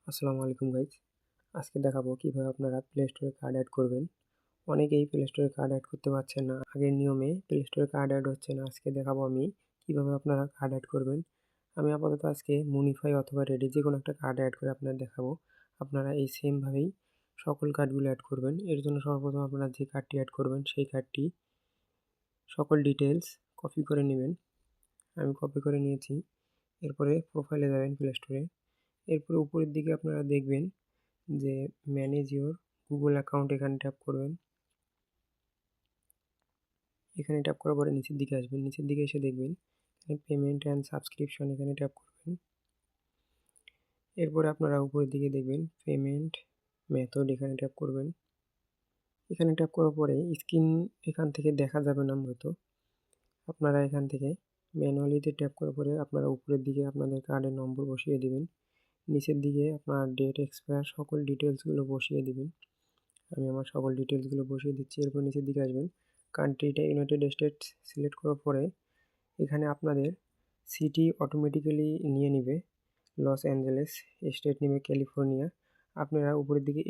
আসসালামু আলাইকুম গাইজ। আজকে দেখাবো কিভাবে আপনারা প্লে স্টোরে কার্ড অ্যাড করবেন। অনেকেই প্লে স্টোরে কার্ড অ্যাড করতে পারছেন না, আগের নিয়মে প্লে স্টোরে কার্ড অ্যাড হচ্ছে না। আজকে দেখাবো আমি কিভাবে আপনারা কার্ড অ্যাড করবেন। আমি আপাতত আজকে মুনিফাই অথবা রেডি যে কোনো একটা কার্ড অ্যাড করে আপনাদের দেখাবো। আপনারা এই সেমভাবেই সকল কার্ডগুলো অ্যাড করবেন। এর জন্য সর্বপ্রথম আপনারা যে কার্ডটি অ্যাড করবেন সেই কার্ডটি সকল ডিটেলস কপি করে নেবেন। আমি কপি করে নিয়েছি। এরপরে প্রোফাইলে যাবেন প্লে স্টোরে। এরপরে উপরের দিকে আপনারা দেখবেন যে ম্যানেজ ইওর গুগল অ্যাকাউন্ট, এখানে ট্যাপ করবেন। এখানে ট্যাপ করার পরে নিচের দিকে আসবেন। নিচের দিকে এসে দেখবেন পেমেন্ট অ্যান্ড সাবস্ক্রিপশন, এখানে ট্যাপ করবেন। এরপরে আপনারা উপরের দিকে দেখবেন পেমেন্ট মেথড, এখানে ট্যাপ করবেন। এখানে ট্যাপ করার পরে স্ক্রিন এখান থেকে দেখা যাবে না মূলত। আপনারা এখান থেকে ম্যানুয়ালিতে ট্যাপ করার পরে আপনারা উপরের দিকে আপনাদের কার্ডের নম্বর বসিয়ে দিবেন। নিচের দিকে আপনার ডেট এক্সপায়ার সকল ডিটেলসগুলো বসিয়ে দিবেন। আমি আমার সকল ডিটেলসগুলো বসিয়ে দিচ্ছি। এরপর নিচের দিকে আসবেন। কান্ট্রিটা ইউনাইটেড স্টেটস সিলেক্ট করার পরে এখানে আপনাদের সিটি অটোমেটিক্যালি নিয়ে নিবে লস অ্যাঞ্জেলেস, স্টেট নেবে ক্যালিফোর্নিয়া। আপনারা উপরের দিকে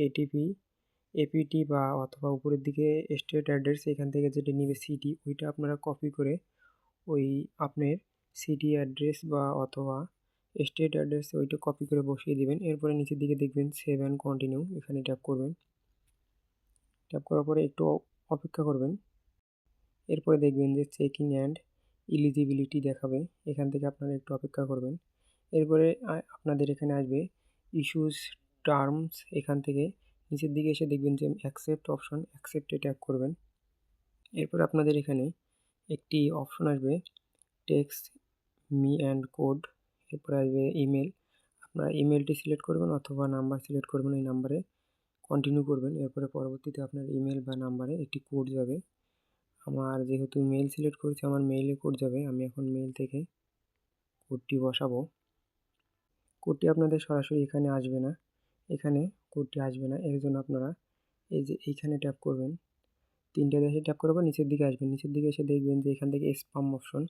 এপিটি বা অথবা উপরের দিকে স্টেট অ্যাড্রেস, এখান থেকে যেটা নিবে সিটি, ওইটা আপনারা কপি করে ওই আপনার সিটি অ্যাড্রেস বা অথবা স্টেট অ্যাড্রেস ওইটা কপি করে বসিয়ে দিবেন। এরপরে নিচের দিকে দেখবেন সেভ অ্যান্ড কন্টিনিউ, এখানে ট্যাপ করবেন। ট্যাপ করার পরে একটু অপেক্ষা করবেন। এরপরে দেখবেন যে চেকিং অ্যান্ড ইলিজিবিলিটি দেখাবে, এখান থেকে আপনারা একটু অপেক্ষা করবেন। এরপরে আপনাদের এখানে আসবে ইস্যুস টার্মস, এখান থেকে নিচের দিকে এসে দেখবেন যে অ্যাকসেপ্ট অপশন, অ্যাকসেপ্টে ট্যাপ করবেন। এরপর আপনাদের এখানে একটি অপশন আসবে টেক্সট মি অ্যান্ড কোড, এরপরে আসবে ইমেল। আপনারা ইমেলটি সিলেক্ট করবেন অথবা নাম্বার সিলেক্ট করবেন, এই নাম্বারে কন্টিনিউ করবেন। এরপরে পরবর্তীতে আপনার ইমেল বা নাম্বারে একটি কোড যাবে। আমার যেহেতু মেল সিলেক্ট করেছি, আমার মেইলে কোড যাবে। আমি এখন মেইল থেকে কোডটি বসাবো। কোডটি আপনাদের সরাসরি এখানে আসবে না, এখানে কোডটি আসবে না। এর জন্য আপনারা এই যে এইখানে ট্যাপ করবেন, তিনটে দেশে ট্যাপ করার পর নিচের দিকে আসবেন। নিচের দিকে এসে দেখবেন যে এখান থেকে স্পাম অপশন,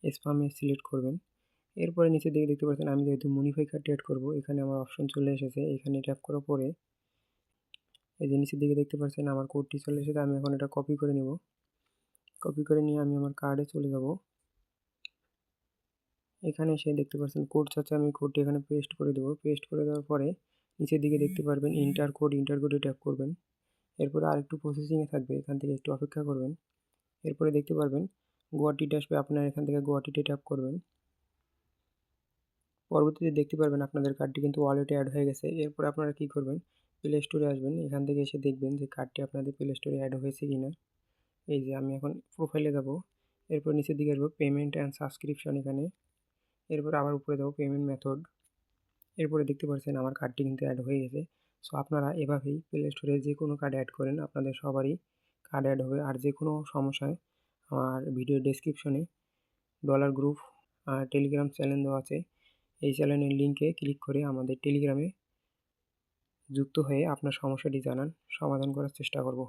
স্পামে সিলেক্ট করবেন। এরপরে নিচের দিকে দেখতে পাচ্ছেন আমি যেহেতু মুনিফাই কার্ডটি অ্যাড করবো, এখানে আমার অপশন চলে এসেছে। এখানে ট্যাপ করার পরে এই যে নিচের দিকে দেখতে পাচ্ছেন আমার কোডটি চলে এসেছে। আমি এখন এটা কপি করে নেব। কপি করে নিয়ে আমি আমার কার্ডে চলে যাব। এখানে এসে দেখতে পাচ্ছেন কোড চাচ্ছে, আমি কোডটি এখানে পেস্ট করে দেবো। পেস্ট করে দেওয়ার পরে নিচের দিকে দেখতে পারবেন ইন্টার কোড, ইন্টার কোডে ট্যাপ করবেন। এরপরে আরেকটু প্রসেসিংয়ে থাকবে, এখান থেকে একটু অপেক্ষা করবেন। এরপরে দেখতে পারবেন গুয়াহাটিতে আসবে, আপনারা এখান থেকে গুয়াহাটিতে ট্যাপ করবেন। পরবর্তীতে দেখতে পারবেন আপনাদের কার্ডটি কিন্তু ওয়ালেটে অ্যাড হয়ে গেছে। এরপরে আপনারা কী করবেন, প্লে স্টোরে আসবেন। এখান থেকে এসে দেখবেন যে কার্ডটি আপনাদের প্লে স্টোরে অ্যাড হয়েছে কি না। এই যে আমি এখন প্রোফাইলে যাব। এরপর নিচের দিকে আসবো পেমেন্ট অ্যান্ড সাবস্ক্রিপশন, এখানে। এরপর আবার উপরে যাবো পেমেন্ট মেথড। এরপরে দেখতে পাচ্ছেন আমার কার্ডটি কিন্তু অ্যাড হয়ে গেছে। সো আপনারা এভাবেই প্লে স্টোরে যে কোনো কার্ড অ্যাড করেন, আপনাদের সবারই কার্ড অ্যাড হবে। আর যে কোনো সমস্যায় আমার ভিডিও ডেসক্রিপশনে ডলার গ্রুপ টেলিগ্রাম চ্যানেল দেওয়া আছে। এই চ্যানেলের লিঙ্কে ক্লিক করে আমাদের টেলিগ্রামে যুক্ত হয়ে আপনার সমস্যাটি জানান, সমাধান করার চেষ্টা করব।